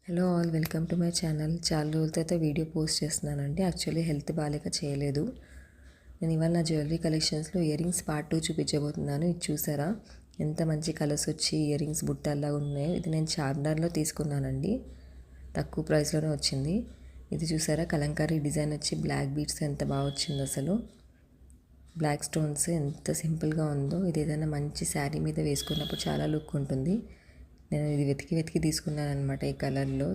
Hello all, welcome to my channel. చాలా రోజులతో video post చేస్తున్నానండి. Actually health బాగాలేక చేయలేదు. నేను ఇవాళ నా జ్యువెలరీ కలెక్షన్స్లో ఇయర్ రింగ్స్ పార్ట్ 2 చూపించబోతున్నాను. ఇది చూసారా ఎంత మంచి కలర్స్ వచ్చి ఇయర్ రింగ్స్ బుట్టల్లా ఉన్నాయో. ఇది నేను చార్మినార్లో తీసుకున్నానండి, తక్కువ ప్రైస్లోనే వచ్చింది. ఇది చూసారా కలంకారీ డిజైన్ వచ్చి బ్లాక్ బీడ్స్ ఎంత బాగా వచ్చిందో, అసలు బ్లాక్ స్టోన్స్ ఎంత సింపుల్గా ఉందో. ఇది ఏదైనా మంచి శారీ మీద వేసుకున్నప్పుడు చాలా లుక్ ఉంటుంది. నేను ఇది వెతికి తీసుకున్నాను అనమాట. ఈ కలర్లో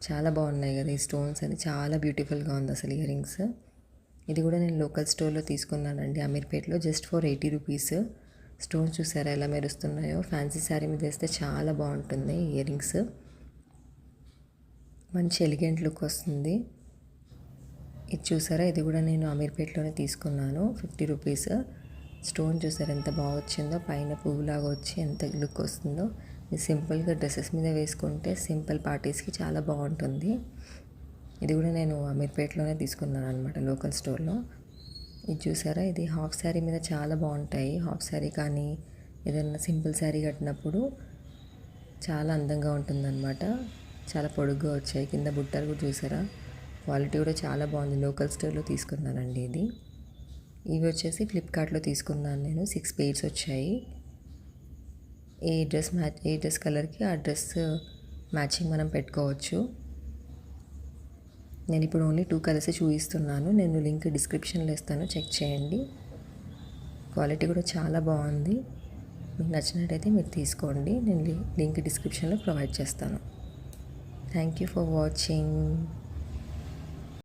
చాలా బాగున్నాయి కదా ఈ స్టోన్స్ అని, చాలా బ్యూటిఫుల్గా ఉంది అసలు ఇయర్ రింగ్స్. ఇది కూడా నేను లోకల్ స్టోర్లో తీసుకున్నానండి, అమీర్పేట్లో, జస్ట్ ఫర్ 80 రూపీస్. స్టోన్స్ చూసారా ఎలా మెరుస్తున్నాయో. ఫ్యాన్సీ శారీ మీద వేస్తే చాలా బాగుంటుంది ఇయర్ రింగ్స్, మంచి ఎలిగెంట్ లుక్ వస్తుంది. ఇది చూసారా, ఇది కూడా నేను అమీర్పేట్లోనే తీసుకున్నాను, 50 రూపీస్. స్టోన్ చూసారు ఎంత బాగా వచ్చిందో, పైన పువ్వులాగా వచ్చి ఎంత లుక్ వస్తుందో. ఇది సింపుల్గా డ్రెస్సెస్ మీద వేసుకుంటే సింపుల్ పార్టీస్కి చాలా బాగుంటుంది. ఇది కూడా నేను అమీర్పేట్లోనే తీసుకున్నాను అనమాట, లోకల్ స్టోర్లో. ఇది చూసారా, ఇది హాఫ్ శారీ మీద చాలా బాగుంటాయి. హాఫ్ శారీ కానీ ఏదైనా సింపుల్ శారీ కట్టినప్పుడు చాలా అందంగా ఉంటుందన్నమాట. చాలా పొడుగ్గా వచ్చాయి, కింద బుట్టలు కూడా చూసారా. క్వాలిటీ కూడా చాలా బాగుంది. లోకల్ స్టోర్లో తీసుకున్నానండి ఇది. ఇవి వచ్చేసి ఫ్లిప్కార్ట్లో తీసుకున్నాను నేను. 6 పెయిర్స్ వచ్చాయి. ఏ డ్రెస్ కలర్కి ఆ డ్రెస్ మ్యాచింగ్ మనం పెట్టుకోవచ్చు. నేను ఇప్పుడు ఓన్లీ 2 కలర్స్ చూపిస్తున్నాను. నేను లింక్ డిస్క్రిప్షన్లో ఇస్తాను, చెక్ చేయండి. క్వాలిటీ కూడా చాలా బాగుంది. మీకు నచ్చినట్టయితే మీరు తీసుకోండి. నేను లింక్ డిస్క్రిప్షన్లో ప్రొవైడ్ చేస్తాను. Thank you for watching.